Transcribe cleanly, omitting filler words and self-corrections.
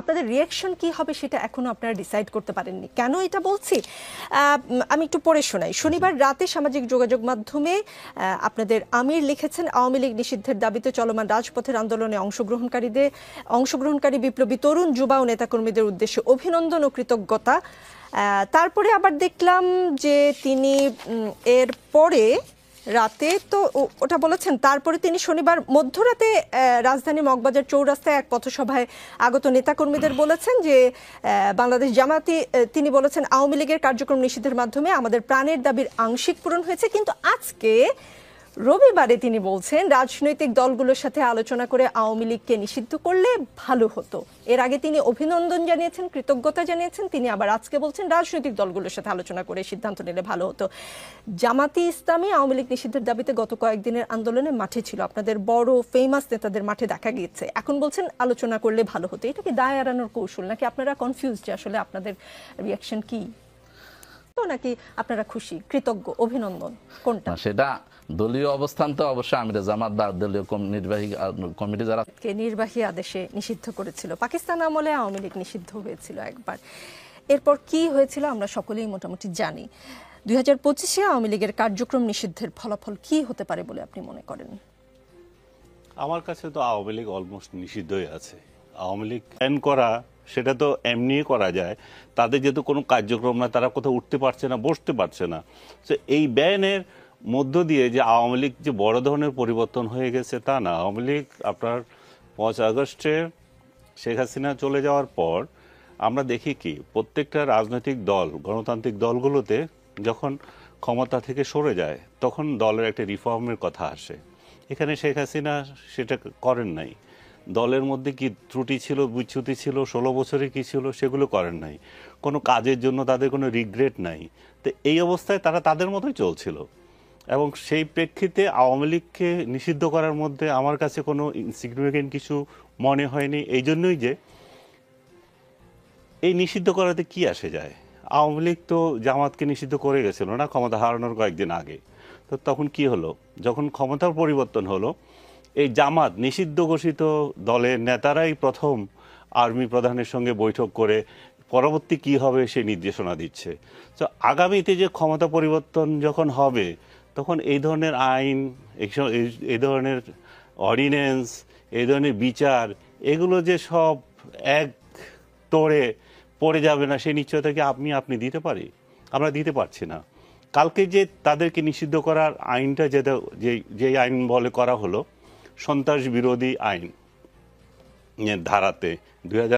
আপনাদের রিয়াকশন কি হবে সেটা এখনো আপনারা ডিসাইড করতে পারেননি। কেন এটা বলছি, আমি একটু পড়ে শোনাই। শনিবার রাতে সামাজিক যোগাযোগ মাধ্যমে আপনাদের আমির লিখেছেন, আওয়ামী লীগ নিষিদ্ধের দাবিতে চলমান রাজপথের আন্দোলনে অংশগ্রহণকারী বিপ্লবী তরুণ, যুবা ও নেতাকর্মীদের উদ্দেশ্যে অভিনন্দন ও কৃতজ্ঞতা। তারপরে আবার দেখলাম যে তিনি এর পরে রাতে তো ওটা বলেছেন, তারপরে তিনি শনিবার মধ্যরাতে রাজধানী মগবাজার চৌরাস্তায় এক পথসভায় আগত নেতাকর্মীদের বলেছেন যে বাংলাদেশ জামায়াতে, তিনি বলেছেন আওয়ামী লীগের কার্যক্রম নিষিদ্ধের মাধ্যমে আমাদের প্রাণের দাবির আংশিক পূরণ হয়েছে। কিন্তু আজকে রবিবারে তিনি বলছেন রাজনৈতিক দলগুলোর সাথে আলোচনা করে আওয়ামী লীগকে নিষিদ্ধ করলে ভালো হতো। এর আগে তিনি অভিনন্দন জানিয়েছেন, কৃতজ্ঞতা জানিয়েছেন, তিনি আবার আজকে বলছেন রাজনৈতিক দলগুলোর সাথে আলোচনা করে সিদ্ধান্ত নিলে ভালো হতো। জামাতি ইসলামী আওয়ামী লীগ নিষিদ্ধের দাবিতে গত কয়েকদিনের আন্দোলনে মাঠে ছিল, আপনাদের বড় ফেমাস নেতাদের মাঠে দেখা গিয়েছে। এখন বলছেন আলোচনা করলে ভালো হতো। এটা কি দায় এড়ানোর কৌশল, নাকি আপনারা কনফিউজড যে আসলে আপনাদের রিয়াকশন কি, নাকি আপনারা খুশি, কৃতজ্ঞ, অভিনন্দন, কোনটা? সেটা দলীয় অবস্থান তো অবশ্যই আমিরে জামাত বা দলীয় নির্বাহী কমিটি যারা নির্বাহী আদেশে নিষিদ্ধ করেছিল। পাকিস্তান আমলে আওয়ামী লীগ নিষিদ্ধ হয়েছিল একবার, এরপর কি হয়েছিল আমরা সকলেই মোটামুটি জানি। 2025-এ আওয়ামী লীগের কার্যক্রম নিষিদ্ধের ফলাফল কি হতে পারে বলে আপনি মনে করেন? আমার কাছে তো আওয়ামী লীগ অলমোস্ট নিষিদ্ধই আছে। আওয়ামী লীগ ব্যান করা সেটা তো এমনি করা যায়, তাদের যেহেতু কোনো কার্যক্রম না, তারা কোথাও উঠতে পারছে না, বসতে পারছে না। তো এই ব্যানের মধ্য দিয়ে যে আওয়ামী লীগ যে বড় ধরনের পরিবর্তন হয়ে গেছে তা না। আওয়ামী লীগ আপনার 5 আগস্টে শেখ হাসিনা চলে যাওয়ার পর আমরা দেখি কি প্রত্যেকটা রাজনৈতিক দল, গণতান্ত্রিক দলগুলোতে যখন ক্ষমতা থেকে সরে যায় তখন দলের একটা রিফর্মের কথা আসে। এখানে শেখ হাসিনা সেটা করেন নাই। দলের মধ্যে কি ত্রুটি ছিল, বিচ্যুতি ছিল, 16 বছরে কি ছিল সেগুলো করেন নাই। কোনো কাজের জন্য তাদের কোনো রিগ্রেট নাই। তো এই অবস্থায় তারা তাদের মতোই চলছিল, এবং সেই প্রেক্ষিতে আওয়ামী লীগকে নিষিদ্ধ করার মধ্যে আমার কাছে কোনো ইনসিগনিফিকেন্ট কিছু মনে হয়নি। এই জন্যই যে এই নিষিদ্ধ করাতে কি আসে যায়, আওয়ামী লীগ তো জামাতকে নিষিদ্ধ করে গেছিল না ক্ষমতা হারানোর কয়েকদিন আগে। তো তখন কি হলো, যখন ক্ষমতার পরিবর্তন হলো, এই জামাত নিষিদ্ধ ঘোষিত দলের নেতারাই প্রথম আর্মি প্রধানের সঙ্গে বৈঠক করে পরবর্তী কি হবে সেই নির্দেশনা দিচ্ছে। তো আগামীতে যে ক্ষমতা পরিবর্তন যখন হবে তখন এই ধরনের আইন, এই ধরনের অর্ডিন্যান্স, এই ধরনের বিচার, এগুলো যে সব এক তোড়ে পড়ে যাবে না সেই নিশ্চয়তা কি আপনি দিতে পারি? আমরা দিতে পারছি না। কালকে যে তাদেরকে নিষিদ্ধ করার আইনটা যে আইন বলে করা হলো সন্ত্রাস বিরোধী আইন ধারাতে 2000